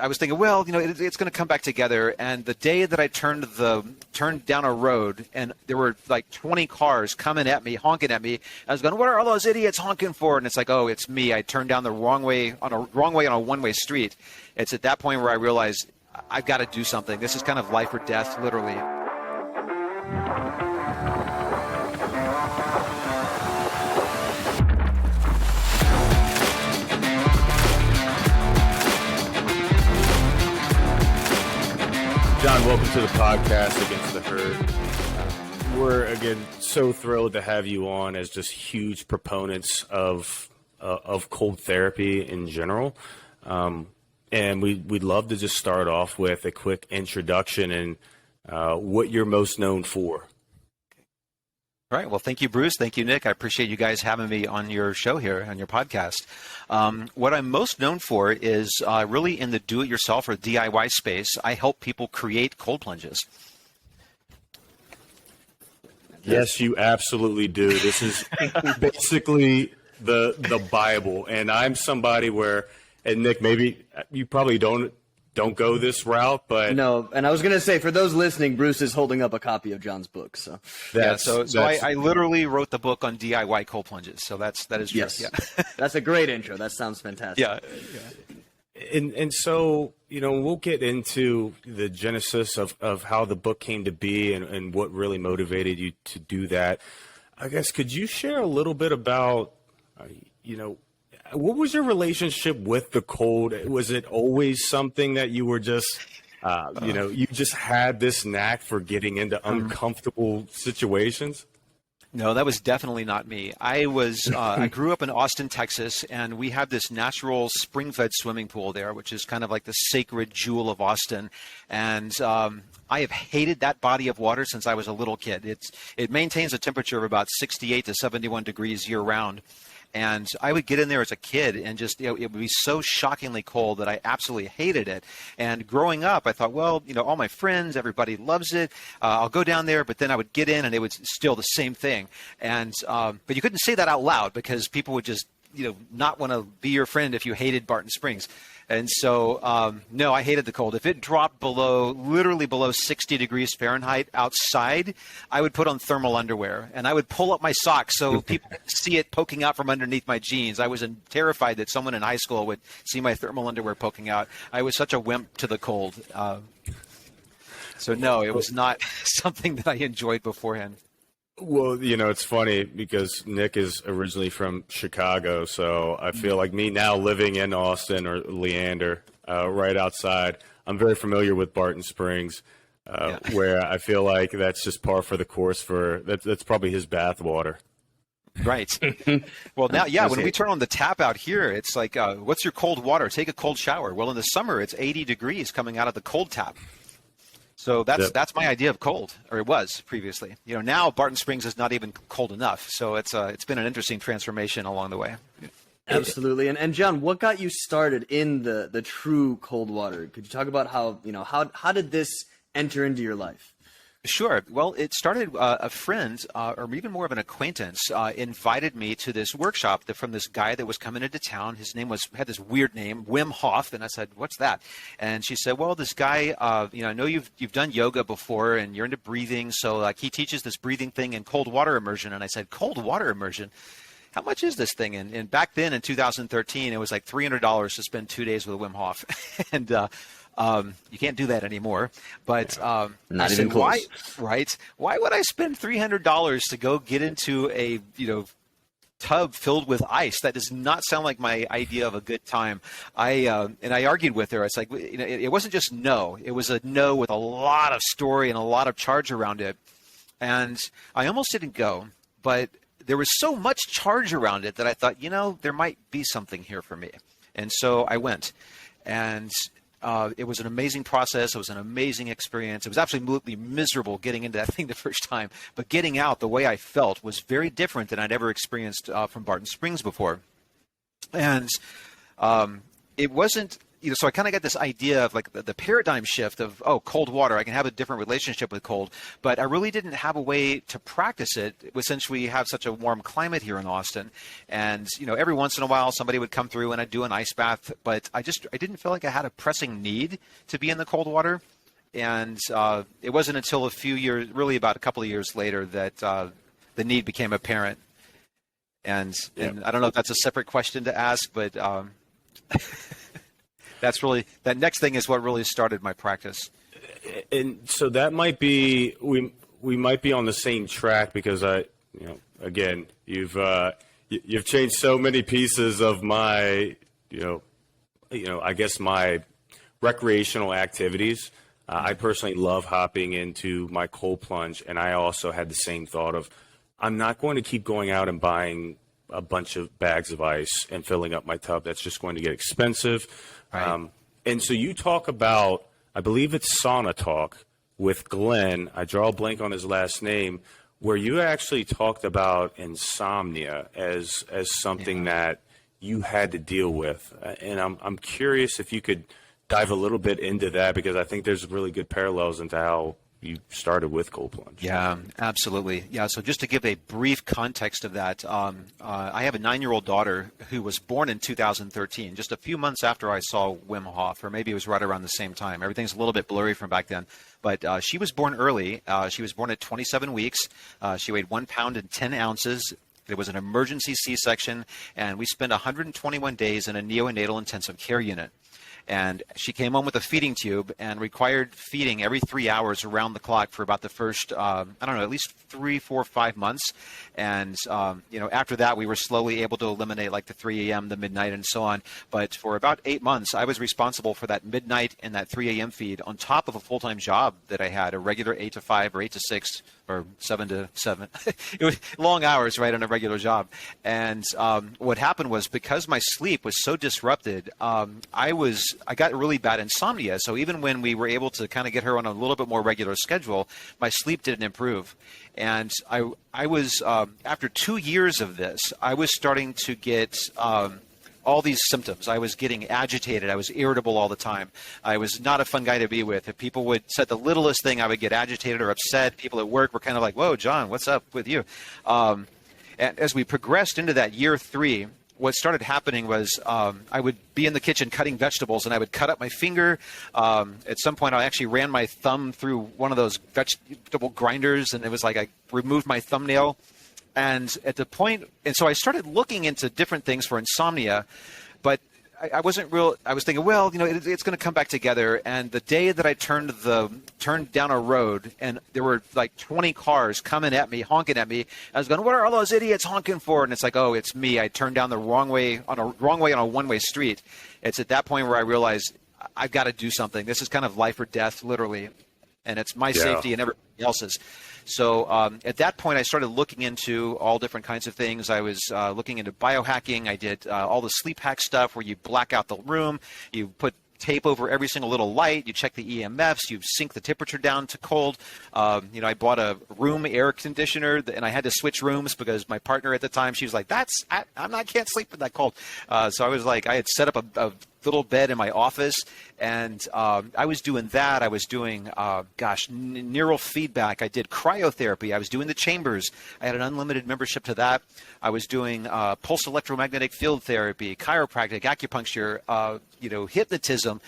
I was thinking, well, it's going to come back together. And the day that I turned down a road and there were like 20 cars coming at me, honking at me, I was going, what are all those idiots honking for? And it's like, oh, it's me. I turned down the wrong way on a one-way street. It's at that point where I realized I've got to do something. This is kind of life or death, literally. John, welcome to the podcast Against the Herd. We're, again, so thrilled to have you on as just huge proponents of cold therapy in general. And we'd love to just start off with a quick introduction and what you're most known for. All right. Well, thank you, Bruce. Thank you, Nick. I appreciate you guys having me on your show here, on your podcast. What I'm most known for is really in the do-it-yourself or DIY space. I help people create cold plunges. Yes, you absolutely do. This is basically the Bible. And I'm somebody where, and Nick, maybe you probably don't go this route, but no. And I was going to say, for those listening, Bruce is holding up a copy of John's book. So I literally wrote the book on DIY cold plunges. So that is true. Yes. Yeah. That's a great intro. That sounds fantastic. Yeah. And so, we'll get into the genesis of how the book came to be and what really motivated you to do that. I guess, could you share a little bit about, what was your relationship with the cold? Was it always something that you were just, you just had this knack for getting into uncomfortable situations? No, that was definitely not me. I grew up in Austin, Texas, and we have this natural spring-fed swimming pool there, which is kind of like the sacred jewel of Austin. And I have hated that body of water since I was a little kid. It maintains a temperature of about 68 to 71 degrees year-round. And I would get in there as a kid and just, it would be so shockingly cold that I absolutely hated it. And growing up, I thought, well, all my friends, everybody loves it. I'll go down there, but then I would get in and it was still the same thing. And, but you couldn't say that out loud because people would just, not want to be your friend if you hated Barton Springs. And so, no, I hated the cold. If it dropped literally below 60 degrees Fahrenheit outside, I would put on thermal underwear and I would pull up my socks so people could see it poking out from underneath my jeans. I was terrified that someone in high school would see my thermal underwear poking out. I was such a wimp to the cold. So no, it was not something that I enjoyed beforehand. Well, it's funny because Nick is originally from Chicago, so I feel like me now living in Austin or Leander, right outside, I'm very familiar with Barton Springs, where I feel like that's just par for the course that's probably his bathwater. Right. Well, now, when we turn on the tap out here, it's like, what's your cold water? Take a cold shower. Well, in the summer, it's 80 degrees coming out of the cold tap. So that's my idea of cold, or it was previously. Now Barton Springs is not even cold enough. So it's been an interesting transformation along the way. Absolutely. And John, what got you started in the true cold water? Could you talk about how did this enter into your life? Sure. Well, it started a friend, or even more of an acquaintance, invited me to this workshop from this guy that was coming into town. His name had this weird name, Wim Hof, and I said, "What's that?" And she said, "Well, this guy, I know you've done yoga before, and you're into breathing, so he teaches this breathing thing in cold water immersion." And I said, "Cold water immersion? How much is this thing?" And back then in 2013, it was like $300 to spend 2 days with Wim Hof, and you can't do that anymore. But not even close. Why would I spend $300 to go get into a tub filled with ice? That does not sound like my idea of a good time. I argued with her. It's like, it wasn't just no. It was a no with a lot of story and a lot of charge around it. And I almost didn't go, but there was so much charge around it that I thought, there might be something here for me. And so I went. And it was an amazing process. It was an amazing experience. It was absolutely miserable getting into that thing the first time. But getting out the way I felt was very different than I'd ever experienced from Barton Springs before. And it wasn't so I kind of got this idea of like the paradigm shift of, cold water. I can have a different relationship with cold, but I really didn't have a way to practice it since we have such a warm climate here in Austin. And, every once in a while somebody would come through and I'd do an ice bath, but I didn't feel like I had a pressing need to be in the cold water. And it wasn't until a few years, really about a couple of years later, that the need became apparent. And I don't know if that's a separate question to ask, but that next thing is what really started my practice. And so that might be, we might be on the same track, because again, you've changed so many pieces of my, I guess my recreational activities. I personally love hopping into my cold plunge, and I also had the same thought of, I'm not going to keep going out and buying a bunch of bags of ice and filling up my tub. That's just going to get expensive. Right. And so you talk about, I believe it's Sauna Talk with Glenn, I draw a blank on his last name, where you actually talked about insomnia as something that you had to deal with. And I'm curious if you could dive a little bit into that, because I think there's really good parallels into how you started with cold plunge. Yeah, absolutely. Yeah, so just to give a brief context of that, I have a 9-year-old daughter who was born in 2013, just a few months after I saw Wim Hof, or maybe it was right around the same time. Everything's a little bit blurry from back then. But she was born early. She was born at 27 weeks. She weighed 1 pound and 10 ounces. It was an emergency C-section, and we spent 121 days in a neonatal intensive care unit. And she came home with a feeding tube and required feeding every 3 hours around the clock for about the first, at least 3, 4, 5 months. And, after that, we were slowly able to eliminate like the 3 a.m., the midnight, and so on. But for about 8 months, I was responsible for that midnight and that 3 a.m. feed on top of a full-time job that I had, a regular 8 to 5 or 8 to 6 or 7 to 7. It was long hours, right, on a regular job. And what happened was, because my sleep was so disrupted, I got really bad insomnia. So even when we were able to kind of get her on a little bit more regular schedule, my sleep didn't improve. And I was, after 2 years of this, I was starting to get all these symptoms. I was getting agitated. I was irritable all the time. I was not a fun guy to be with. If people would say the littlest thing, I would get agitated or upset. People at work were kind of like, "Whoa, John, what's up with you?" And as we progressed into that year 3, what started happening was I would be in the kitchen cutting vegetables, and I would cut up my finger. At some point, I actually ran my thumb through one of those vegetable grinders, and it was like I removed my thumbnail. And so I started looking into different things for insomnia, but I wasn't real. I was thinking, well, it's going to come back together. And the day that I turned down a road, and there were like 20 cars coming at me, honking at me, I was going, "What are all those idiots honking for?" And it's like, oh, it's me. I turned down the wrong way on a one-way street. It's at that point where I realized I've got to do something. This is kind of life or death, literally, and it's my safety and everybody else's. So at that point, I started looking into all different kinds of things. I was looking into biohacking. I did all the sleep hack stuff where you black out the room, you put tape over every single little light, you check the EMFs, you sync the temperature down to cold. I bought a room air conditioner, and I had to switch rooms because my partner at the time, she was like, I can't sleep in that cold. So I was like, I had set up a little bed in my office, and I was doing that. I was doing, neural feedback. I did cryotherapy. I was doing the chambers. I had an unlimited membership to that. I was doing pulse electromagnetic field therapy, chiropractic, acupuncture, hypnotism,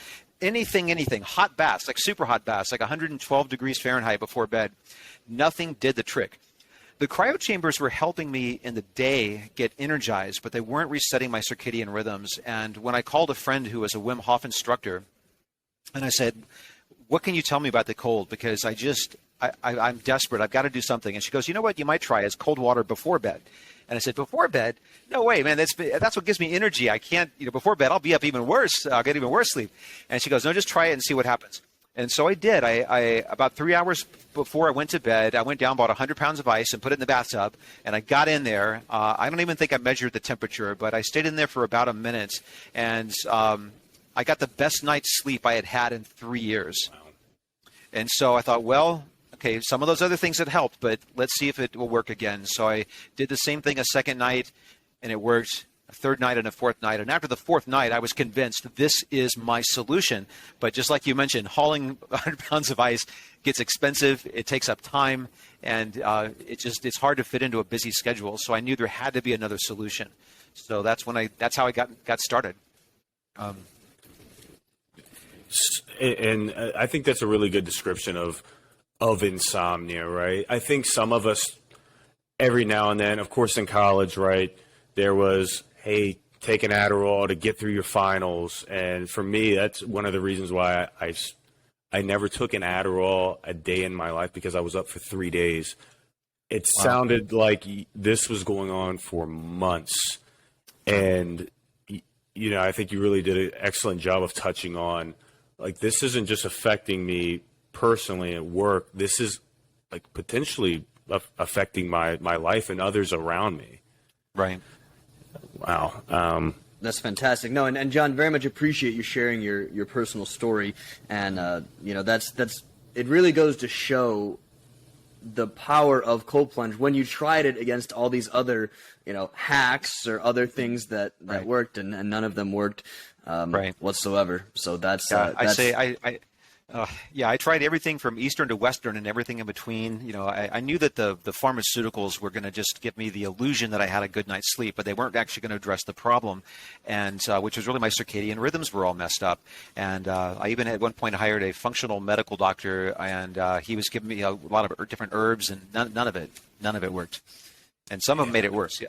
anything, hot baths, like super hot baths, like 112 degrees Fahrenheit before bed. Nothing did the trick. The cryo chambers were helping me in the day get energized, but they weren't resetting my circadian rhythms. And when I called a friend who was a Wim Hof instructor, and I said, "What can you tell me about the cold? Because I'm desperate. I've got to do something." And she goes, "You know what you might try is cold water before bed." And I said, "Before bed? No way, man. That's what gives me energy. I can't, before bed, I'll be up even worse. I'll get even worse sleep." And she goes, "No, just try it and see what happens." And so I did. I about 3 hours before I went to bed, I went down, bought 100 pounds of ice and put it in the bathtub. And I got in there. I don't even think I measured the temperature, but I stayed in there for about a minute. And I got the best night's sleep I had had in 3 years. Wow. And so I thought, well, okay, some of those other things had helped, but let's see if it will work again. So I did the same thing a second night, and it worked. A third night and a fourth night. And after the fourth night, I was convinced this is my solution. But just like you mentioned, hauling 100 pounds of ice gets expensive. It takes up time, and it's hard to fit into a busy schedule. So I knew there had to be another solution. So that's how I got started. And I think that's a really good description of insomnia, right? I think some of us, every now and then, of course, in college, right, there was, hey, take an Adderall to get through your finals. And for me, that's one of the reasons why I never took an Adderall a day in my life, because I was up for 3 days. It sounded like this was going on for months. And, I think you really did an excellent job of touching on, like, this isn't just affecting me personally at work. This is, like, potentially affecting my life and others around me. Right. Wow. That's fantastic. No, and John, very much appreciate you sharing your personal story. And, that's it really goes to show the power of cold plunge when you tried it against all these other, hacks or other things that worked, and none of them worked whatsoever. So that's, I tried everything from Eastern to Western and everything in between. I knew that the pharmaceuticals were going to just give me the illusion that I had a good night's sleep, but they weren't actually going to address the problem, and which was really my circadian rhythms were all messed up. And I even at one point hired a functional medical doctor, and he was giving me a lot of different herbs, and none of it worked. And some of them made it worse. Yeah.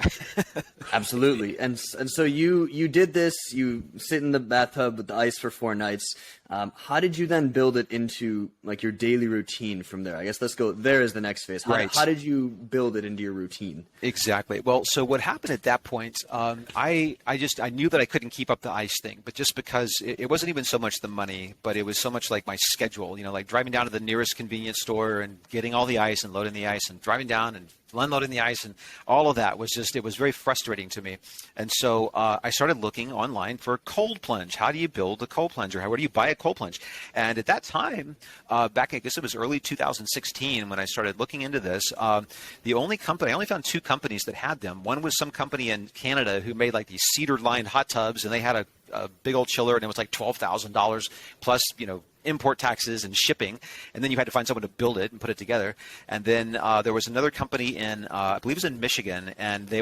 Absolutely. And so you did this, you sit in the bathtub with the ice for 4 nights. How did you then build it into like your daily routine from there? I guess let's go there is the next phase. How did you build it into your routine? Exactly. Well, so what happened at that point, I knew that I couldn't keep up the ice thing, but just because it wasn't even so much the money, but it was so much like my schedule, like driving down to the nearest convenience store and getting all the ice and loading the ice and driving down and unloading the ice, and all of that was it was very frustrating to me. And so I started looking online for cold plunge. How do you build a cold plunge, or where do you buy a cold plunge? And at that time, back, I guess it was early 2016 when I started looking into this, the only company, I only found 2 companies that had them. One was some company in Canada who made like these cedar lined hot tubs, and they had a big old chiller, and it was like $12,000 plus, import taxes and shipping, and then you had to find someone to build it and put it together. And then there was another company in, I believe it was in Michigan, and they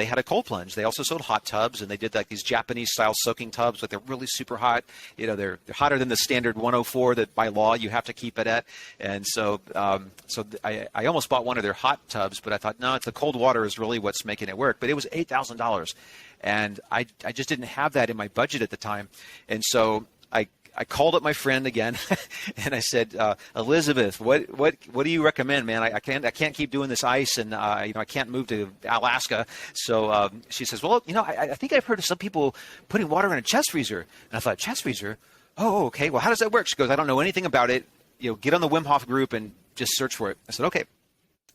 had a cold plunge. They also sold hot tubs, and they did like these Japanese style soaking tubs, like they're really super hot. They're hotter than the standard 104 that by law you have to keep it at. And so I almost bought one of their hot tubs, but I thought, no, it's the cold water is really what's making it work. But it was $8,000, and I just didn't have that in my budget at the time. And so I called up my friend again, and I said, Elizabeth, what do you recommend, man? I can't keep doing this ice, and I can't move to Alaska. So she says, well, I think I've heard of some people putting water in a chest freezer. And I thought, chest freezer? Oh, okay. Well, how does that work? She goes, I don't know anything about it. Get on the Wim Hof group and just search for it. I said, okay.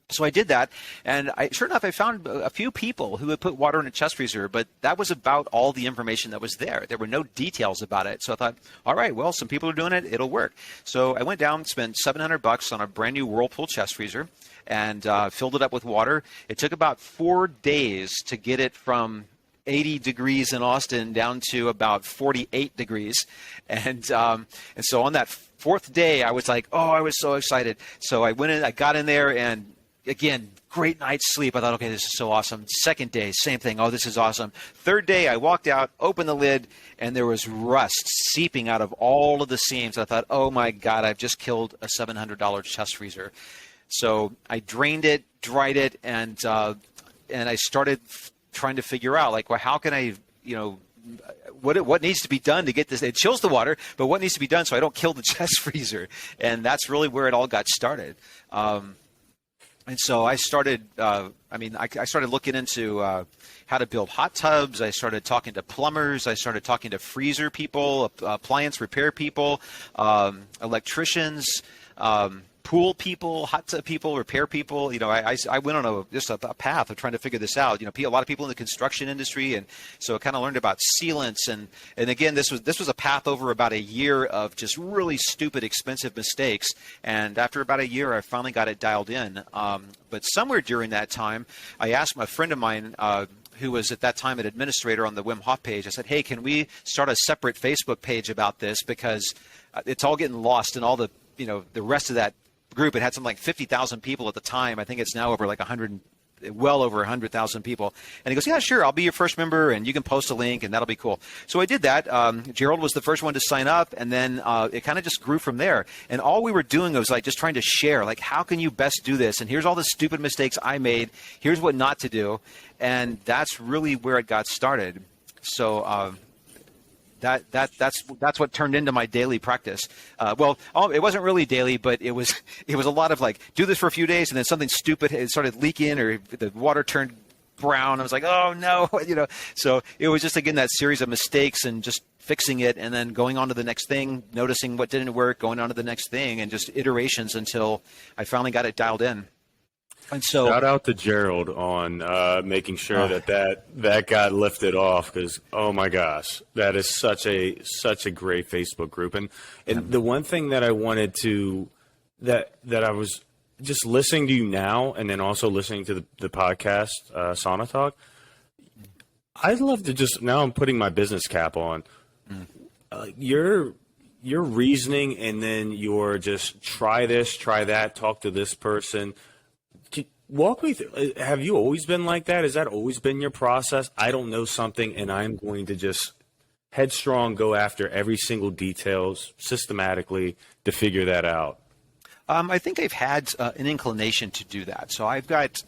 So I did that, and sure enough, I found a few people who had put water in a chest freezer, but that was about all the information that was there. There were no details about it. So I thought, all right, well, some people are doing it. It'll work. So I went down, spent $700 on a brand new Whirlpool chest freezer, and filled it up with water. It took about 4 days to get it from 80 degrees in Austin down to about 48 degrees. And so on that 4th day, I was like, oh, I was so excited. So I went in, I got in there, and again, great night's sleep. I thought, okay, this is so awesome. 2nd day, same thing. Oh, this is awesome. 3rd day, I walked out, opened the lid, and there was rust seeping out of all of the seams. I thought, oh my God, I've just killed a $700 chest freezer. So I drained it, dried it, and I started trying to figure out, like, well, how can I, what needs to be done to get this? It chills the water, but what needs to be done so I don't kill the chest freezer? And that's really where it all got started. And so I started, I started looking into how to build hot tubs. I started talking to plumbers. I started talking to freezer people, appliance repair people, electricians, pool people, hot tub people, repair people. I went on a path of trying to figure this out. A lot of people in the construction industry, and so I kind of learned about sealants. And again, this was a path over about a year of just really stupid, expensive mistakes. And after about a year, I finally got it dialed in. But somewhere during that time, I asked my friend of mine who was at that time an administrator on the Wim Hof page. I said, hey, can we start a separate Facebook page about this, because it's all getting lost in all the, the rest of that group. It had something like 50,000 people at the time. I think it's now over like well over 100,000 people. And he goes, yeah, sure, I'll be your first member, and you can post a link, and that'll be cool. So I did that. Gerald was the first one to sign up, and then it kind of just grew from there. And all we were doing was like just trying to share, like, how can you best do this? And here's all the stupid mistakes I made. Here's what not to do. And that's really where it got started. So that's what turned into my daily practice. It wasn't really daily, but it was a lot of like, do this for a few days, and then something stupid started leaking, or the water turned brown. I was like, oh no, So it was just, again, that series of mistakes and just fixing it, and then going on to the next thing, noticing what didn't work, going on to the next thing, and just iterations until I finally got it dialed in. And so, shout out to Gerald on making sure that got lifted off, because oh my gosh, that is such a great Facebook group. And the one thing that I wanted to that I was just listening to you now, and then also listening to the podcast Sauna Talk, I'd love to just, now I'm putting my business cap on. Your reasoning, and then your just try this, try that, talk to this person. Walk me through. Have you always been like that? Has that always been your process? I don't know something, and I'm going to just headstrong go after every single details systematically to figure that out. I think I've had an inclination to do that. So I've got,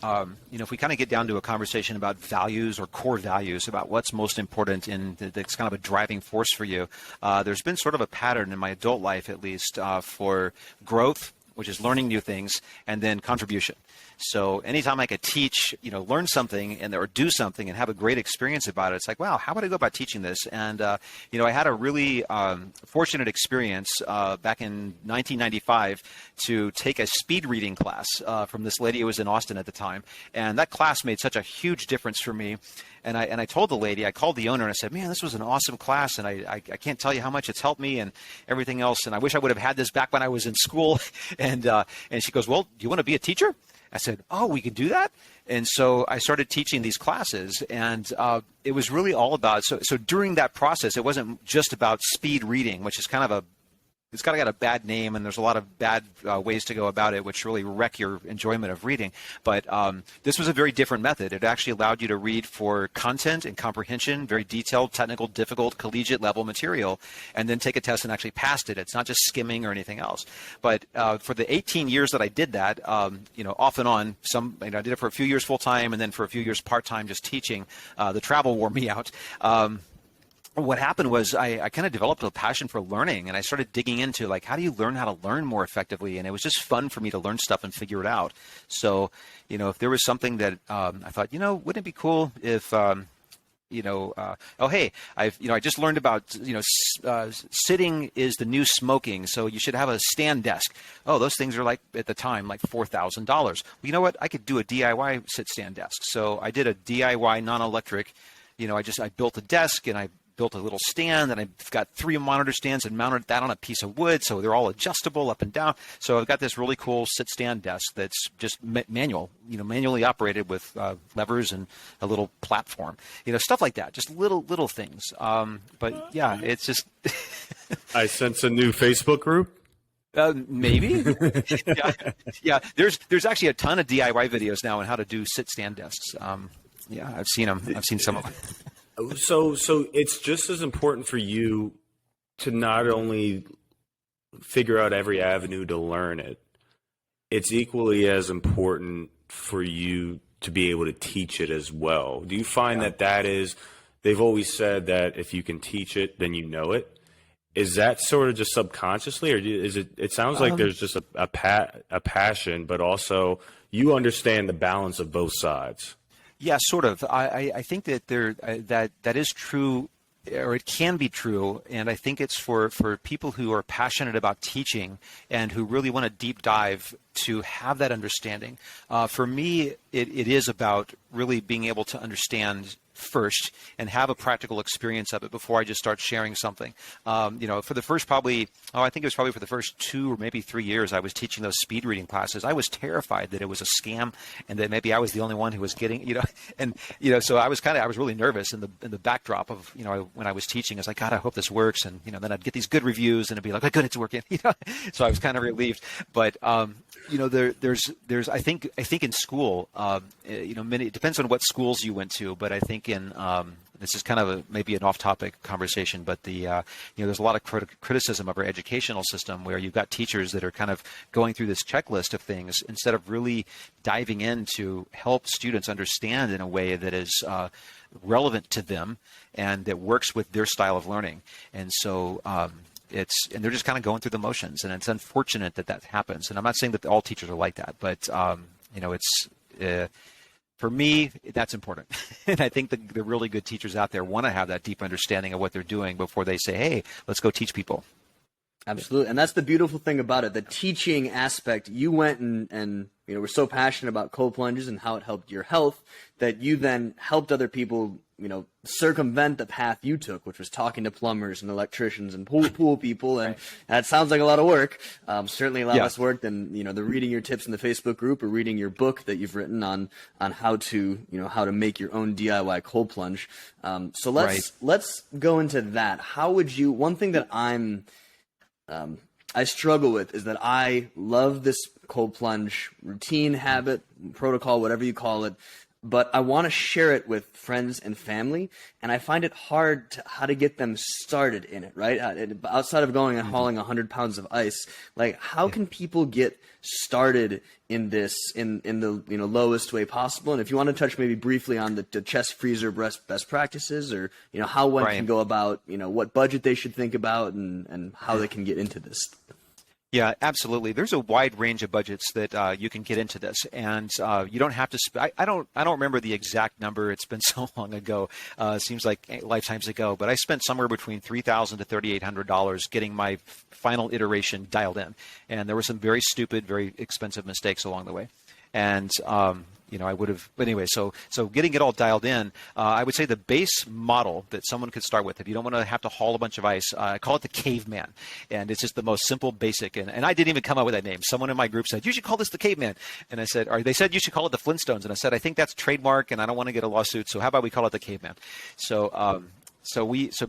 if we kind of get down to a conversation about values or core values, about what's most important that's kind of a driving force for you, there's been sort of a pattern in my adult life, at least, for growth, which is learning new things, and then contribution. So anytime I could teach, learn something or do something and have a great experience about it, it's like, wow, how would I go about teaching this? And, I had a really fortunate experience back in 1995 to take a speed reading class from this lady who was in Austin at the time. And that class made such a huge difference for me. And I told the lady, I called the owner and I said, man, this was an awesome class, and I can't tell you how much it's helped me and everything else. And I wish I would have had this back when I was in school. And she goes, well, do you want to be a teacher? I said, oh, we can do that? And so I started teaching these classes, and it was really all about, so during that process, it wasn't just about speed reading, which is kind of it's kind of got a bad name, and there's a lot of bad ways to go about it, which really wreck your enjoyment of reading. But this was a very different method. It actually allowed you to read for content and comprehension, very detailed, technical, difficult, collegiate level material, and then take a test and actually passed it. It's not just skimming or anything else. But for the 18 years that I did that, off and on, I did it for a few years full time, and then for a few years part time, just teaching. The travel wore me out. What happened was I kind of developed a passion for learning, and I started digging into, like, how do you learn how to learn more effectively? And it was just fun for me to learn stuff and figure it out. So, if there was something that I thought, wouldn't it be cool if, I just learned about, sitting is the new smoking, so you should have a stand desk. Oh, those things are like, at the time, like $4,000. Well, you know what? I could do a DIY sit-stand desk. So I did a DIY non-electric, I built a desk, and I built a little stand, and I've got 3 monitor stands and mounted that on a piece of wood, so they're all adjustable up and down. So I've got this really cool sit-stand desk that's just manually operated with levers and a little platform, stuff like that, just little things. But yeah, it's just. I sense a new Facebook group. Maybe. Yeah. There's actually a ton of DIY videos now on how to do sit-stand desks. I've seen them. I've seen some of them. So it's just as important for you to not only figure out every avenue to learn it, it's equally as important for you to be able to teach it as well. Do you find that is, they've always said that if you can teach it, then you know it. Is that sort of just subconsciously, or is it sounds like there's just a passion, but also you understand the balance of both sides? Yeah, sort of. I think that that is true, or it can be true, and I think it's for people who are passionate about teaching and who really want to deep dive to have that understanding. For me, it is about really being able to understand first and have a practical experience of it before I just start sharing something. For the first I think it was probably for the first 2 or maybe 3 years I was teaching those speed reading classes. I was terrified that it was a scam and that maybe I was the only one who was getting, so I was really nervous in the backdrop of, when I was teaching. I was like, God, I hope this works. And, then I'd get these good reviews and it'd be like, oh, good, it's working. So I was kind of relieved. But, there's I think in school, it depends on what schools you went to, but I think in, this is kind of maybe an off-topic conversation, but there's a lot of criticism of our educational system where you've got teachers that are kind of going through this checklist of things instead of really diving in to help students understand in a way that is relevant to them and that works with their style of learning. And so and they're just kind of going through the motions, and it's unfortunate that happens. And I'm not saying that all teachers are like that, but for me, that's important. And I think the really good teachers out there want to have that deep understanding of what they're doing before they say, hey, let's go teach people. Absolutely. And that's the beautiful thing about it, the teaching aspect. You went and were so passionate about cold plunges and how it helped your health that you then helped other people, circumvent the path you took, which was talking to plumbers and electricians and pool people. And that sounds like a lot of work. Certainly a lot less work than, the reading your tips in the Facebook group or reading your book that you've written on how to make your own DIY cold plunge. So let's go into that. How would you, one thing that I struggle with is that I love this cold plunge routine, habit, protocol, whatever you call it, but I want to share it with friends and family, and I find it hard how to get them started in it, right? Outside of going and hauling 100 pounds of ice, like how can people get started in this in the lowest way possible? And if you want to touch maybe briefly on the chest freezer best practices, or how one can go about what budget they should think about and how they can get into this. Yeah, absolutely. There's a wide range of budgets that you can get into this, and you don't have to. I don't remember the exact number. It's been so long ago. It seems like lifetimes ago. But I spent somewhere between $3,000 to $3,800 getting my final iteration dialed in, and there were some very stupid, very expensive mistakes along the way, and I would have, but anyway, so getting it all dialed in, I would say the base model that someone could start with, if you don't want to have to haul a bunch of ice, I call it the caveman. And it's just the most simple, basic, and I didn't even come up with that name. Someone in my group said, you should call this the caveman. And I said, or they said, you should call it the Flintstones. And I said, I think that's trademark and I don't want to get a lawsuit. So how about we call it the caveman? So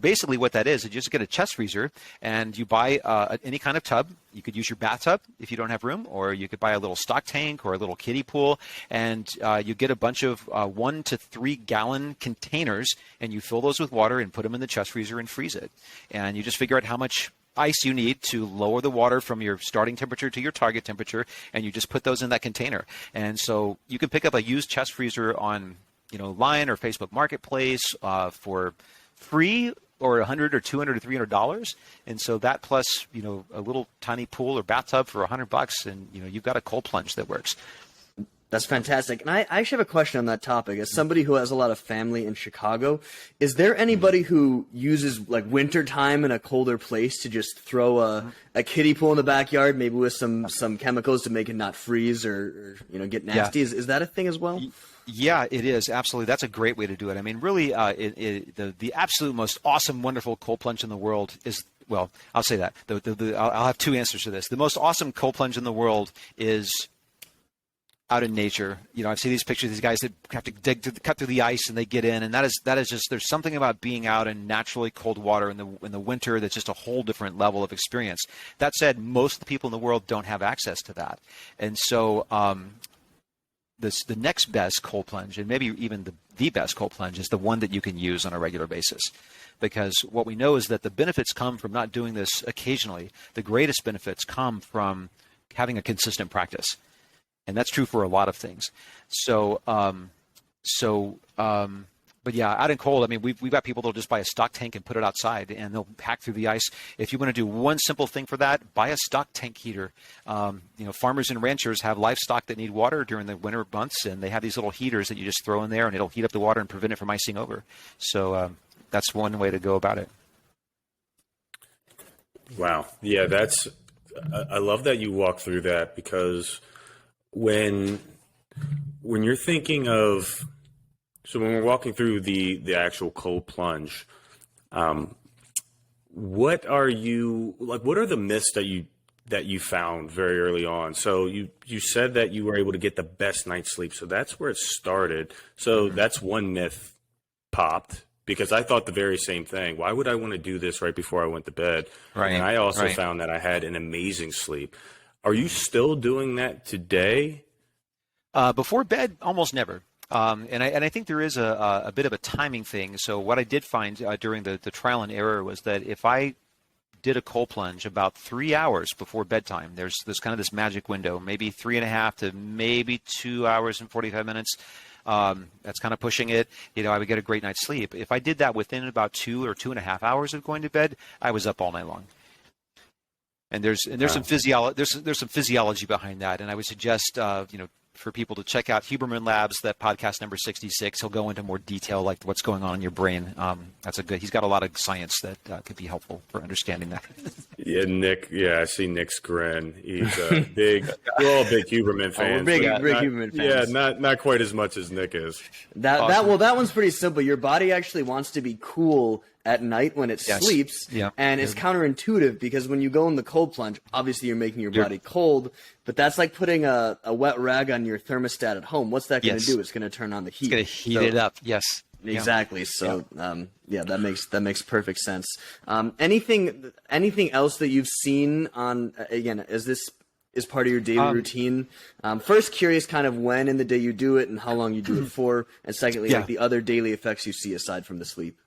basically what that is, you just get a chest freezer and you buy any kind of tub. You could use your bathtub if you don't have room, or you could buy a little stock tank or a little kiddie pool, and you get a bunch of 1 to 3 gallon containers, and you fill those with water and put them in the chest freezer and freeze it. And you just figure out how much ice you need to lower the water from your starting temperature to your target temperature, and you just put those in that container. And so you can pick up a used chest freezer on Line or Facebook Marketplace for free, or $100 or $200 or $300, and so that plus a little tiny pool or bathtub for $100, and you've got a cold plunge that works. That's fantastic. And I actually have a question on that topic. As somebody who has a lot of family in Chicago, is there anybody who uses like winter time in a colder place to just throw a kiddie pool in the backyard, maybe with some chemicals to make it not freeze or get nasty? Is that a thing as well? Yeah, it is. Absolutely. That's a great way to do it. I mean, really, the absolute most awesome, wonderful cold plunge in the world is, well, I'll say that. I'll have 2 answers to this. The most awesome cold plunge in the world is out in nature. I've seen these pictures, these guys that have to cut through the ice and they get in, and that is just, there's something about being out in naturally cold water in the winter that's just a whole different level of experience. That said, most of the people in the world don't have access to that. And so, the next best cold plunge, and maybe even the best cold plunge, is the one that you can use on a regular basis. Because what we know is that the benefits come from not doing this occasionally. The greatest benefits come from having a consistent practice. And that's true for a lot of things. But yeah, out in cold, I mean, we've got people that'll just buy a stock tank and put it outside, and they'll pack through the ice. If you want to do one simple thing for that, buy a stock tank heater. Farmers and ranchers have livestock that need water during the winter months, and they have these little heaters that you just throw in there, and it'll heat up the water and prevent it from icing over. So that's one way to go about it. Wow. Yeah, I love that you walk through that, because when you're thinking of So when we're walking through the actual cold plunge, what are the myths that you found very early on? So you said that you were able to get the best night's sleep. So that's where it started. So that's one myth popped, because I thought the very same thing. Why would I want to do this right before I went to bed? Right. And I also found that I had an amazing sleep. Are you still doing that today? Before bed, almost never. And I think there is a bit of a timing thing. So what I did find during the trial and error was that if I did a cold plunge about 3 hours before bedtime, there's kind of this magic window, maybe 3.5 to maybe 2 hours and 45 minutes. That's kind of pushing it. I would get a great night's sleep. If I did that within about 2 or 2.5 hours of going to bed, I was up all night long. And there's some physiology behind that. And I would suggest, for people to check out Huberman Labs, that podcast number 66. He'll go into more detail, like what's going on in your brain. He's got a lot of science that could be helpful for understanding that. Yeah, Nick. Yeah, I see Nick's grin. He's a big. We're all big Huberman fans. We're big Huberman fans. Yeah, not quite as much as Nick is. That one's pretty simple. Your body actually wants to be cool at night when it sleeps, and it's counterintuitive, because when you go in the cold plunge, obviously you're making your body cold, but that's like putting a wet rag on your thermostat at home. What's that going to do? It's going to turn on the heat. It's going to heat it up. Yes. Exactly. So, that makes perfect sense. Anything else that you've seen on, again, as this is part of your daily routine? First, curious kind of when in the day you do it and how long you do it for, and secondly, like the other daily effects you see aside from the sleep.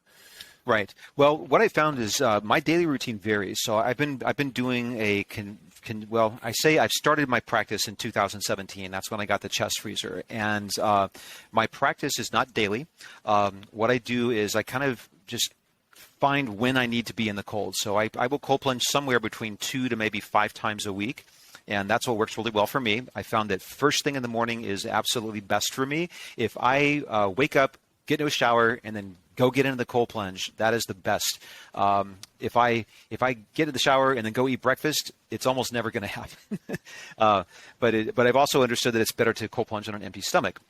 Right. Well, what I found is my daily routine varies. So I've been doing I've started my practice in 2017. That's when I got the chest freezer, and my practice is not daily. What I do is I kind of just find when I need to be in the cold. So I will cold plunge somewhere between 2 to maybe 5 times a week. And that's what works really well for me. I found that first thing in the morning is absolutely best for me. If I wake up, get into a shower, and then go get into the cold plunge, that is the best. If I get in the shower and then go eat breakfast, it's almost never going to happen. But I've also understood that it's better to cold plunge on an empty stomach,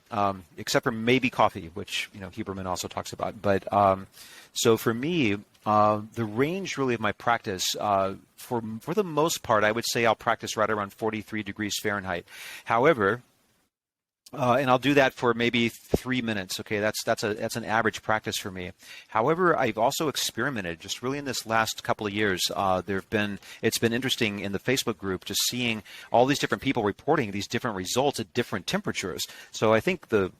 except for maybe coffee, which Huberman also talks about. But so for me, the range really of my practice, for the most part, I would say I'll practice right around 43 degrees Fahrenheit. However, and I'll do that for maybe 3 minutes. Okay, that's an average practice for me. However, I've also experimented just really in this last couple of years. It's been interesting in the Facebook group just seeing all these different people reporting these different results at different temperatures. So I think in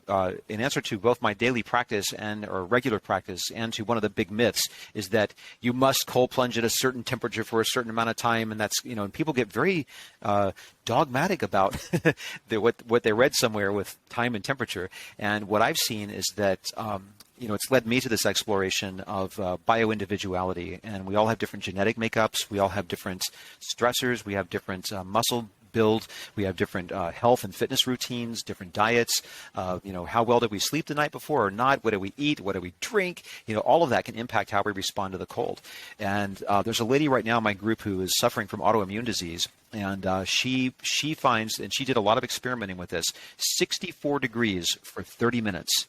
answer to both my daily practice or regular practice and to one of the big myths is that you must cold plunge at a certain temperature for a certain amount of time, and that's and people get very dogmatic about what they read somewhere with time and temperature. And what I've seen is that it's led me to this exploration of bioindividuality, and we all have different genetic makeups, we all have different stressors, we have different muscle build, we have different health and fitness routines, different diets, how well did we sleep the night before or not, what do we eat, what do we drink, all of that can impact how we respond to the cold. And there's a lady right now in my group who is suffering from autoimmune disease, and she finds, and she did a lot of experimenting with this, 64 degrees for 30 minutes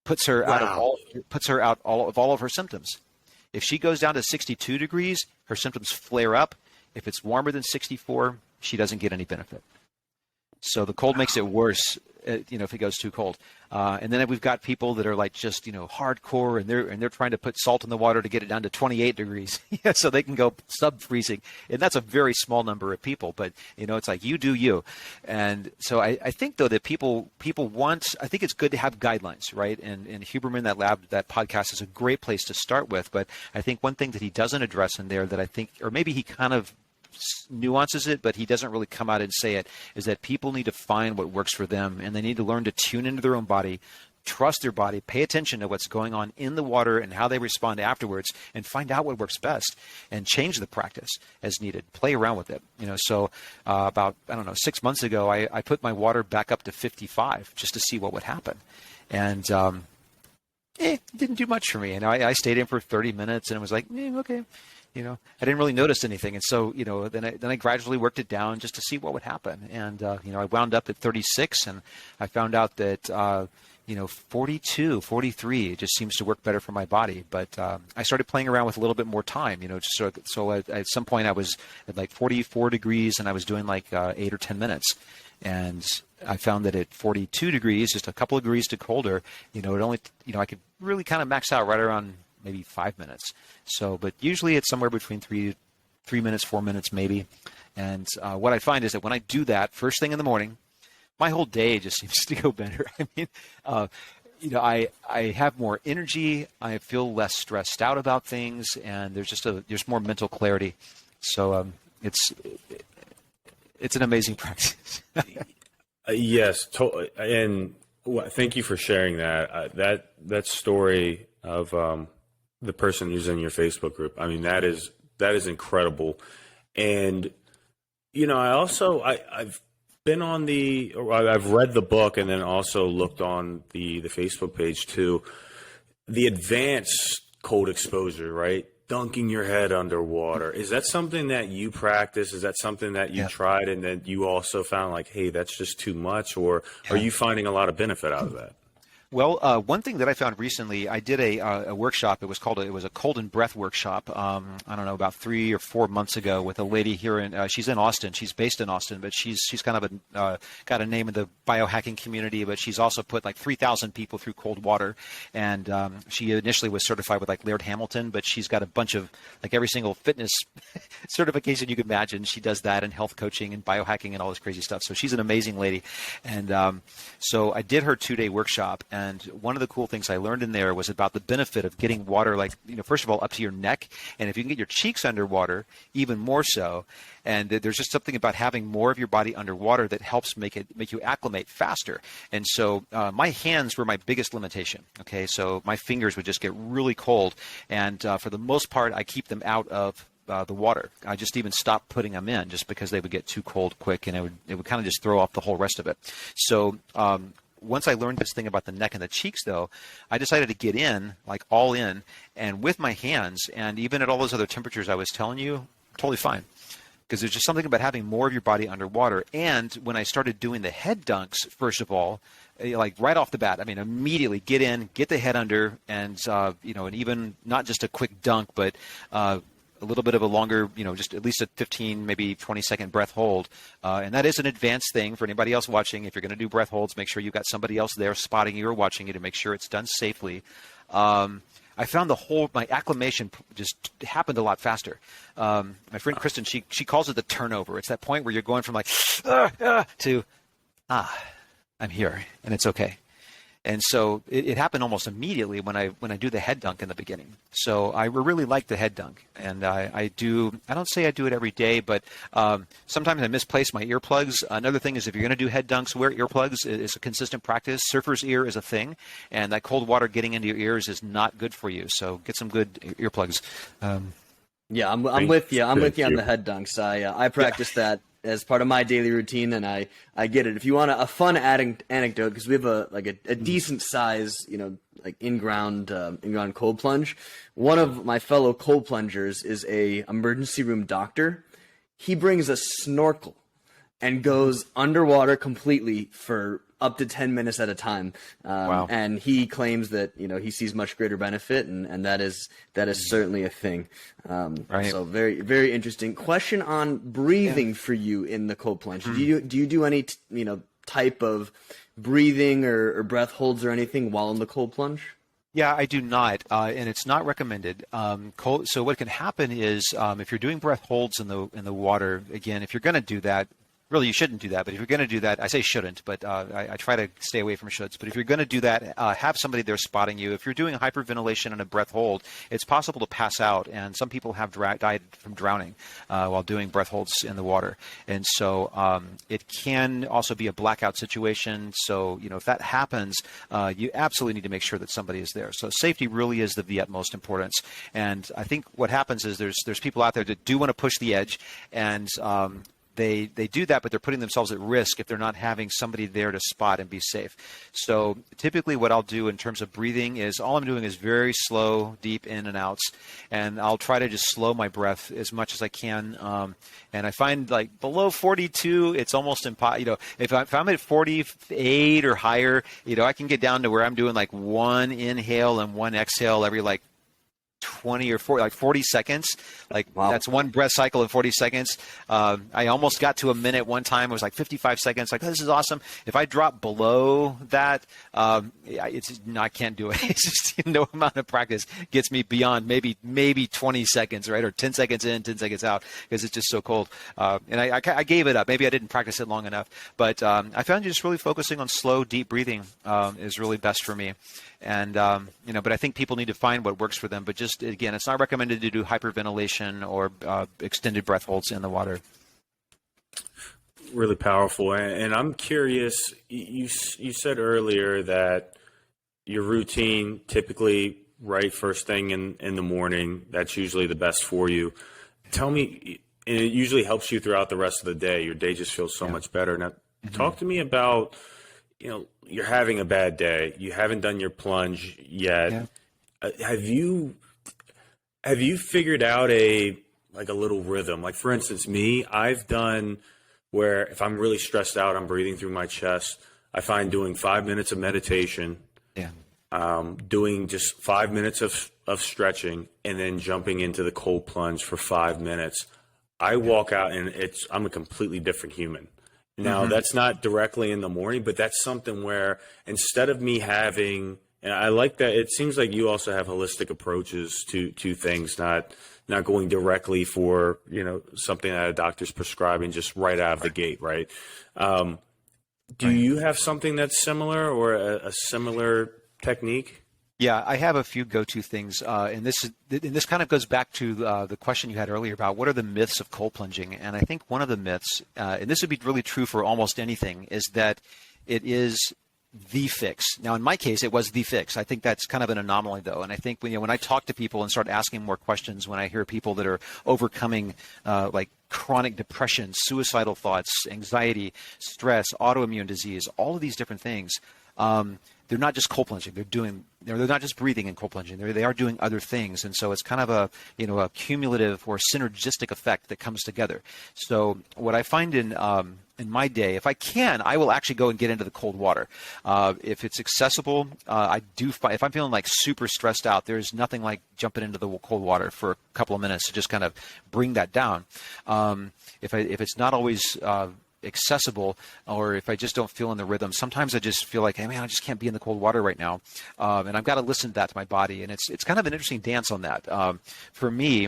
puts her out of all of her symptoms. If she goes down to 62 degrees, her symptoms flare up. If it's warmer than 64, she doesn't get any benefit. So the cold makes it worse, if it goes too cold. And then we've got people that are like just, hardcore, and they're trying to put salt in the water to get it down to 28 degrees, so they can go sub-freezing. And that's a very small number of people, but it's like you do you. And so I think though that people want, I think it's good to have guidelines, right? And Huberman, that podcast is a great place to start with. But I think one thing that he doesn't address in there that I think, or maybe he kind of nuances it, but he doesn't really come out and say it, is that people need to find what works for them, and they need to learn to tune into their own body, trust their body, pay attention to what's going on in the water and how they respond afterwards, and find out what works best and change the practice as needed. Play around with it. So about 6 months ago, I put my water back up to 55 just to see what would happen. And it didn't do much for me. I stayed in for 30 minutes and it was like, okay. I didn't really notice anything. And so, then I gradually worked it down just to see what would happen. And, I wound up at 36, and I found out that, 42, 43, it just seems to work better for my body. But I started playing around with a little bit more time, so at some point I was at like 44 degrees and I was doing like 8 or 10 minutes. And I found that at 42 degrees, just a couple of degrees to colder, it only, I could really kind of max out right around maybe 5 minutes. So, but usually it's somewhere between 3 minutes, 4 minutes maybe. And what I find is that when I do that first thing in the morning, my whole day just seems to go better. I mean, I have more energy. I feel less stressed out about things, and there's more mental clarity. So it's an amazing practice. Yes, and thank you for sharing that. That story of the person who's in your Facebook group. I mean, that is incredible. And I've been on I've read the book and then also looked on the Facebook page too. The advanced cold exposure, right? Dunking your head underwater. Is that something that you practice? Is that something that you tried and then you also found like, hey, that's just too much? Or are you finding a lot of benefit out of that? Well, one thing that I found recently, I did a workshop. It was a cold and breath workshop. I don't know, about 3 or 4 months ago with a lady here she's in Austin. She's based in Austin, but she's kind of got a name in the biohacking community. But she's also put like 3,000 people through cold water. And she initially was certified with like Laird Hamilton, but she's got a bunch of like every single fitness certification you could imagine. She does that and health coaching and biohacking and all this crazy stuff. So she's an amazing lady. And so I did her 2-day workshop. And one of the cool things I learned in there was about the benefit of getting water, like, first of all, up to your neck. And if you can get your cheeks underwater, even more so. And there's just something about having more of your body underwater that helps make you acclimate faster. And so my hands were my biggest limitation. Okay, so my fingers would just get really cold. And for the most part, I keep them out of the water. I just even stopped putting them in just because they would get too cold quick, and it would kind of just throw off the whole rest of it. So once I learned this thing about the neck and the cheeks, though, I decided to get in, like all in, and with my hands, and even at all those other temperatures I was telling you, totally fine. Because there's just something about having more of your body underwater. And when I started doing the head dunks, first of all, like right off the bat, I mean, immediately get in, get the head under, and, and even not just a quick dunk, but a little bit of a longer, just at least a 15, maybe 20-second breath hold. And that is an advanced thing for anybody else watching. If you're going to do breath holds, make sure you've got somebody else there spotting you or watching you to make sure it's done safely. I found my acclimation just happened a lot faster. My friend Kristen, she calls it the turnover. It's that point where you're going from like, to, I'm here, and it's okay. And so it happened almost immediately when I do the head dunk in the beginning. So I really like the head dunk, and I don't say I do it every day, but sometimes I misplace my earplugs. Another thing is if you're going to do head dunks, wear earplugs. It's a consistent practice. Surfer's ear is a thing, and that cold water getting into your ears is not good for you. So get some good earplugs. Yeah, I'm with you. I'm with you on the head dunks. I practice that as part of my daily routine, and I get it. If you want a fun anecdote, because we have a decent size, like in-ground cold plunge. One of my fellow cold plungers is a emergency room doctor. He brings a snorkel and goes underwater completely for up to 10 minutes at a time. Wow. And he claims that, he sees much greater benefit, and that is certainly a thing. Right. So very, very interesting. Question on breathing for you in the cold plunge. Do you do any, type of breathing or breath holds or anything while in the cold plunge? Yeah, I do not, and it's not recommended. So what can happen is if you're doing breath holds in the water, again, if you're going to do that, really, you shouldn't do that, but if you're going to do that, I say shouldn't, but I try to stay away from shoulds. But if you're going to do that, have somebody there spotting you. If you're doing hyperventilation and a breath hold, it's possible to pass out, and some people have died from drowning while doing breath holds in the water. And so it can also be a blackout situation. So, if that happens, you absolutely need to make sure that somebody is there. So safety really is of the utmost importance. And I think what happens is there's people out there that do want to push the edge, and they do that, but they're putting themselves at risk if they're not having somebody there to spot and be safe. So typically what I'll do in terms of breathing is all I'm doing is very slow, deep in and outs, and I'll try to just slow my breath as much as I can. And I find like below 42, it's almost impossible. If I'm at 48 or higher, I can get down to where I'm doing like one inhale and one exhale every like 20 or 40, like 40 seconds. Like wow. That's one breath cycle in 40 seconds. I almost got to a minute one time. It was like 55 seconds. Like, oh, this is awesome. If I drop below that, I can't do it. It's just no amount of practice gets me beyond maybe 20 seconds, right? Or 10 seconds in, 10 seconds out, because it's just so cold. And I gave it up. Maybe I didn't practice it long enough. But I found just really focusing on slow, deep breathing is really best for me. And, but I think people need to find what works for them. But just, again, it's not recommended to do hyperventilation or extended breath holds in the water. Really powerful. And I'm curious, you said earlier that your routine, typically right first thing in the morning, that's usually the best for you. Tell me, and it usually helps you throughout the rest of the day. Your day just feels so much better. Now, talk to me about, you're having a bad day. You haven't done your plunge yet. Yeah. Have you figured out a little rhythm? Like, for instance, me, I've done where if I'm really stressed out, I'm breathing through my chest. I find doing 5 minutes of meditation, doing just 5 minutes of stretching, and then jumping into the cold plunge for 5 minutes. I walk out and I'm a completely different human. Now, that's not directly in the morning, but that's something where instead of me having, and I like that, it seems like you also have holistic approaches to things, not going directly for, something that a doctor's prescribing just right out of the gate, right? Do you have something that's similar or a similar technique? Yeah, I have a few go-to things, and this kind of goes back to the question you had earlier about what are the myths of cold plunging. And I think one of the myths, and this would be really true for almost anything, is that it is the fix. Now, in my case, it was the fix. I think that's kind of an anomaly, though. And I think when I talk to people and start asking more questions, when I hear people that are overcoming like chronic depression, suicidal thoughts, anxiety, stress, autoimmune disease, all of these different things, they're not just cold plunging. They're not just breathing and cold plunging. They are doing other things, and so it's kind of a cumulative or synergistic effect that comes together. So what I find in my day, if I can, I will actually go and get into the cold water. If it's accessible, I do. If I'm feeling like super stressed out, there's nothing like jumping into the cold water for a couple of minutes to just kind of bring that down. If it's not always accessible, or if I just don't feel in the rhythm, sometimes I just feel like, hey man, I just can't be in the cold water right now, and I've got to listen to that to my body, and it's kind of an interesting dance on that. For me,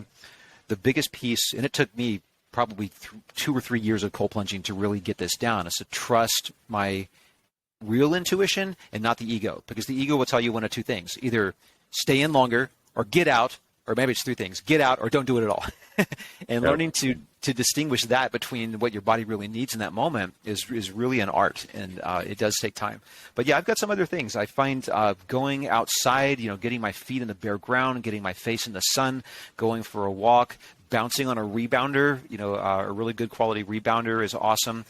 the biggest piece, and it took me probably 2 or 3 years of cold plunging to really get this down, is to trust my real intuition and not the ego, because the ego will tell you one of two things: either stay in longer or get out, or maybe it's 3 things: get out or don't do it at all. And learning to distinguish that between what your body really needs in that moment is really an art, and it does take time. But yeah, I've got some other things. I find going outside, getting my feet in the bare ground, getting my face in the sun, going for a walk, bouncing on a rebounder, a really good quality rebounder is awesome.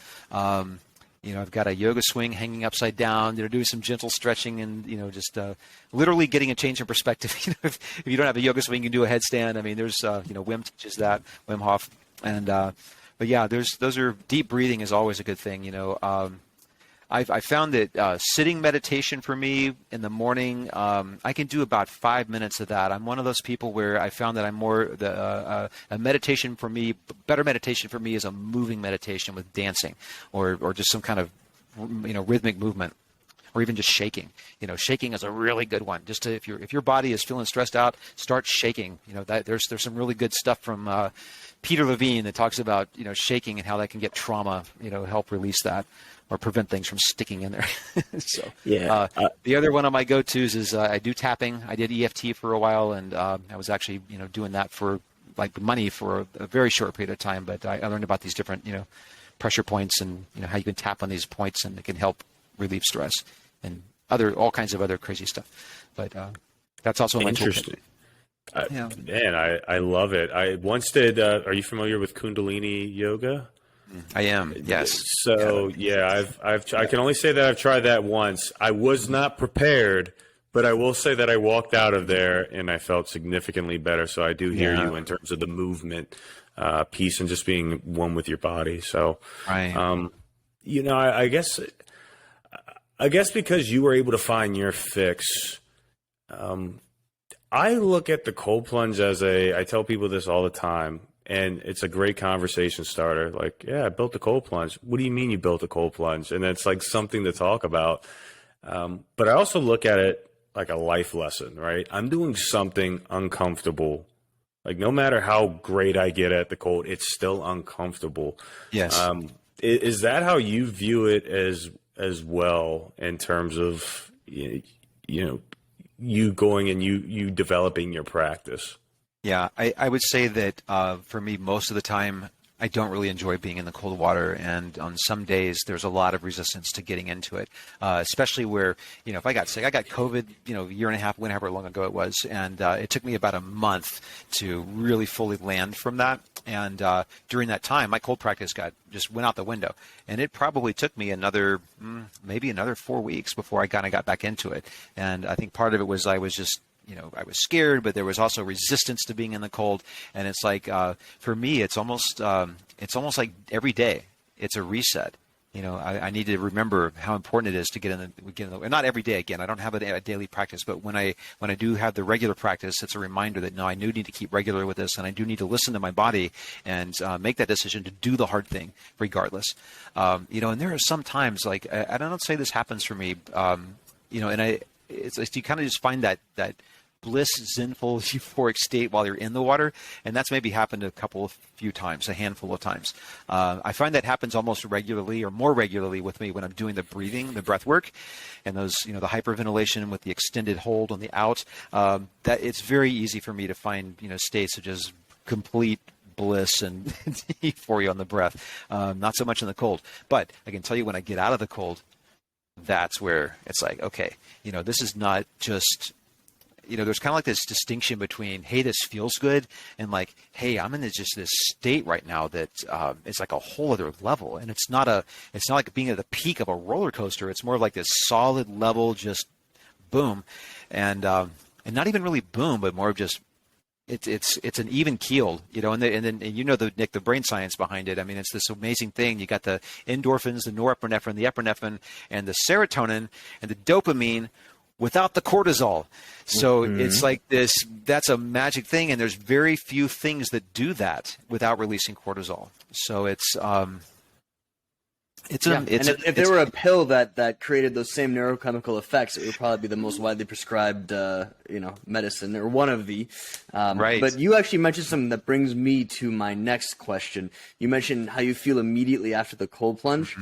I've got a yoga swing hanging upside down, doing some gentle stretching and, just literally getting a change in perspective. If you don't have a yoga swing, you can do a headstand. I mean, there's, Wim teaches that, Wim Hof. And, but yeah, those are deep breathing is always a good thing. I found that sitting meditation for me in the morning, I can do about 5 minutes of that. I'm one of those people where I found that I'm more a meditation for me. Better meditation for me is a moving meditation with dancing, or just some kind of rhythmic movement, or even just shaking. Shaking is a really good one. Just if your body is feeling stressed out, start shaking. There's some really good stuff from Peter Levine that talks about shaking and how that can get trauma. Help release that, or prevent things from sticking in there. So yeah. The other one of my go-tos is I do tapping. I did EFT for a while, and I was actually doing that for like money for a very short period of time. But I learned about these different pressure points and how you can tap on these points, and it can help relieve stress and all kinds of other crazy stuff. But that's also my interesting. Man, I love it. I once did. Are you familiar with Kundalini yoga? I am. Yes. So yeah, I can only say that I've tried that once. I was not prepared, but I will say that I walked out of there and I felt significantly better. So I do hear you in terms of the movement piece and just being one with your body. So, Right. you know, I guess because you were able to find your fix. I look at the cold plunge as I tell people this all the time, and it's a great conversation starter. Like, yeah, I built a cold plunge. What do you mean you built a cold plunge? And it's like something to talk about. But I also look at it like a life lesson, right? I'm doing something uncomfortable. Like, no matter how great I get at the cold, it's still uncomfortable. Yes. Is that how you view it as well in terms of, you know, you going and you developing your practice? Yeah, I would say that for me, most of the time, I don't really enjoy being in the cold water. And on some days, there's a lot of resistance to getting into it, especially where, you know, if I got sick, I got COVID, you know, a year and a half, whenever long ago it was. And it took me about a month to really fully land from that. And during that time, my cold practice just went out the window. And it probably took me maybe another 4 weeks before I kind of got back into it. And I think part of it was I was just, you know, I was scared, but there was also resistance to being in the cold. And it's like, for me, it's almost like every day it's a reset. You know, I need to remember how important it is to get in the not every day. Again, I don't have a daily practice, but when I do have the regular practice, it's a reminder that no, I do need to keep regular with this, and I do need to listen to my body and make that decision to do the hard thing regardless. You know, and there are some times, like, I don't say this happens for me, you know, and it's like you kind of just find that bliss, zenful, euphoric state while you're in the water, and that's maybe happened a handful of times. I find that happens almost regularly, or more regularly, with me when I'm doing the breathing, the breath work, and those, you know, the hyperventilation with the extended hold on the out. That it's very easy for me to find, you know, states of just complete bliss and euphoria on the breath. Not so much in the cold, but I can tell you when I get out of the cold, that's where it's like, okay, you know, this is not just, you know, there's kind of like this distinction between, hey, this feels good, and like, hey, I'm in just this state right now that it's like a whole other level. And it's not like being at the peak of a roller coaster. It's more like this solid level, just boom. And not even really boom, but more of just, it's an even keeled, you know, and then you know, Nick, the brain science behind it. I mean, it's this amazing thing. You got the endorphins, the norepinephrine, the epinephrine, and the serotonin and the dopamine without the cortisol. So it's like this, that's a magic thing. And there's very few things that do that without releasing cortisol. So if there were a pill that created those same neurochemical effects, it would probably be the most widely prescribed, you know, medicine, or one of the. Right. But you actually mentioned something that brings me to my next question. You mentioned how you feel immediately after the cold plunge.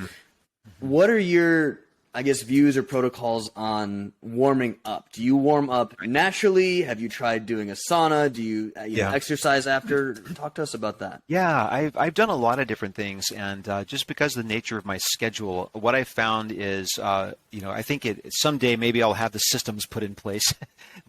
What are your, I guess, views or protocols on warming up? Do you warm up naturally? Have you tried doing a sauna? Do you, know, exercise after? Talk to us about that. Yeah, I've done a lot of different things, and just because of the nature of my schedule, what I found is, you know, I think someday maybe I'll have the systems put in place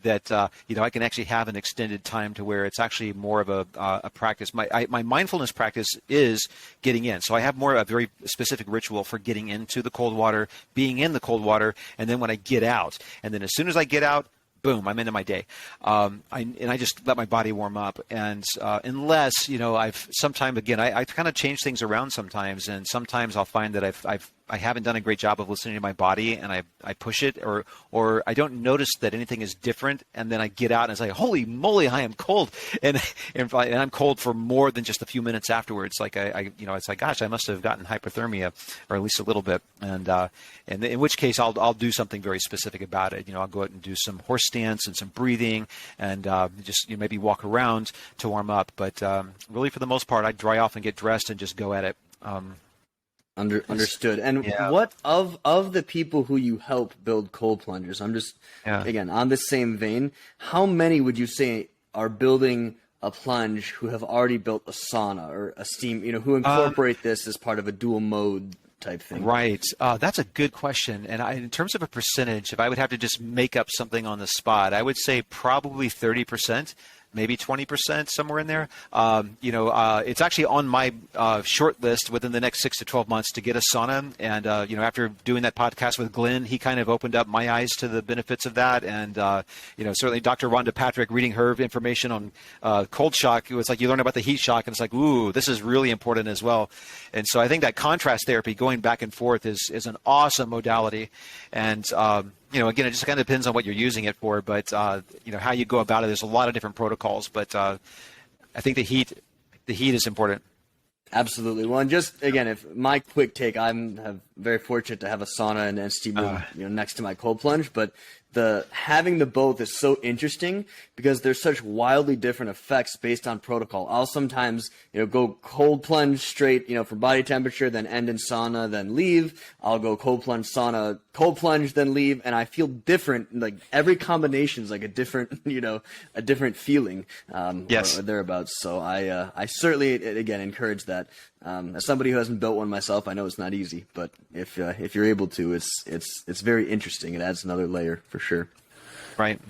that you know, I can actually have an extended time to where it's actually more of a practice. My mindfulness practice is getting in, so I have a very specific ritual for getting into the cold water, being in the cold water, and then when I get out, and then as soon as I get out, boom, I'm into my day. I just let my body warm up. And unless, you know, I kind of change things around sometimes, and sometimes I'll find that I haven't done a great job of listening to my body, and I push it, or I don't notice that anything is different, and then I get out and it's like, holy moly, I am cold, and I'm cold for more than just a few minutes afterwards. Like you know, it's like, gosh, I must have gotten hypothermia, or at least a little bit, and in which case I'll do something very specific about it. You know, I'll go out and do some horse stance and some breathing, and just, you know, maybe walk around to warm up. But really, for the most part, I dry off and get dressed and just go at it. Understood. And what of the people who you help build cold plungers? I'm just, again, on the same vein, how many would you say are building a plunge who have already built a sauna or a steam, you know, who incorporate this as part of a dual mode type thing? Right. That's a good question. And in terms of a percentage, if I would have to just make up something on the spot, I would say probably 30%. maybe 20%, somewhere in there. It's actually on my short list within the next 6 to 12 months to get a sauna. And, after doing that podcast with Glenn, he kind of opened up my eyes to the benefits of that. And, certainly Dr. Rhonda Patrick, reading her information on cold shock, it was like you learn about the heat shock, and it's like, ooh, this is really important as well. And so I think that contrast therapy, going back and forth, is an awesome modality. And, again, it just kind of depends on what you're using it for, but, how you go about it. There's a lot of different protocols, but I think the heat is important. Absolutely. Well, and just, again, if my quick take, I'm very fortunate to have a sauna and steam room, next to my cold plunge, but having the both is so interesting because there's such wildly different effects based on protocol. I'll sometimes, go cold plunge straight, for body temperature, then end in sauna, then leave. I'll go cold plunge, sauna, cold plunge, then leave. And I feel different. Like every combination is like a different, a different feeling, yes, or thereabouts. So I certainly, again, encourage that. As somebody who hasn't built one myself, I know it's not easy, but if you're able to, it's very interesting. It adds another layer for sure. Right.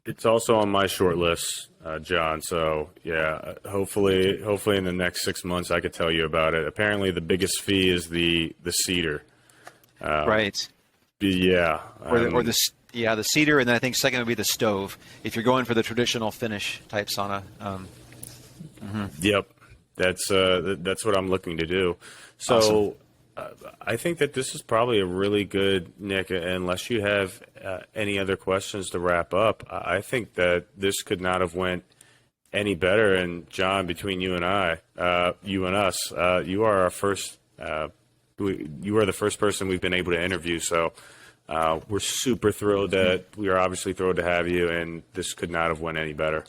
It's also on my short list, John. So yeah, hopefully in the next 6 months I could tell you about it. Apparently, the biggest fee is the cedar. Right. Yeah. Or the cedar, and then I think second would be the stove. If you're going for the traditional Finnish type sauna. Yep. That's what I'm looking to do. So awesome. I think that this is probably a really good, Nick, unless you have any other questions to wrap up, I think that this could not have went any better. And John, between you and us, you are our first, you are the first person we've been able to interview. So we're super thrilled we are obviously thrilled to have you, and this could not have went any better.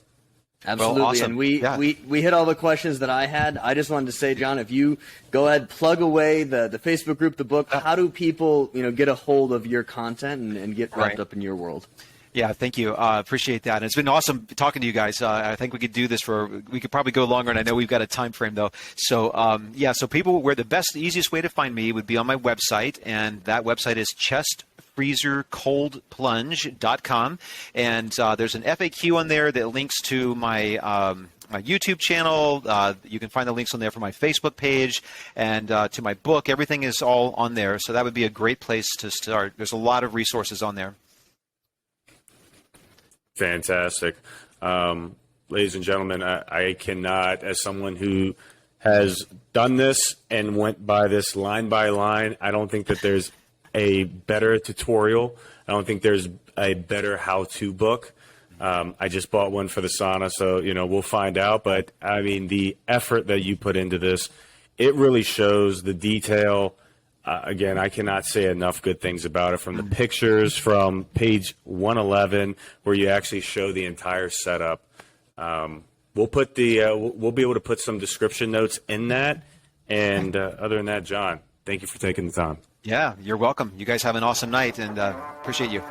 Absolutely. Well, awesome. And we hit all the questions that I had. I just wanted to say, John, if you go ahead, plug away the Facebook group, the book, how do people, get a hold of your content and get wrapped up in your world? Yeah, thank you. Appreciate that. And it's been awesome talking to you guys. I think we could do this we could probably go longer, and I know we've got a time frame though. So so people, where the easiest way to find me would be on my website, and that website is chestfreezercoldplunge.com. And there's an FAQ on there that links to my my YouTube channel. You can find the links on there for my Facebook page and to my book. Everything is all on there. So that would be a great place to start. There's a lot of resources on there. Fantastic. Ladies and gentlemen, I cannot, as someone who has done this and went by this line by line, I don't think that there's a better tutorial. I don't think there's a better how-to book. I just bought one for the sauna, so, we'll find out. But, I mean, the effort that you put into this, it really shows the detail. Again, I cannot say enough good things about it, from the pictures from page 111 where you actually show the entire setup. We'll be able to put some description notes in that. And other than that, John, thank you for taking the time. Yeah, you're welcome. You guys have an awesome night, and appreciate you.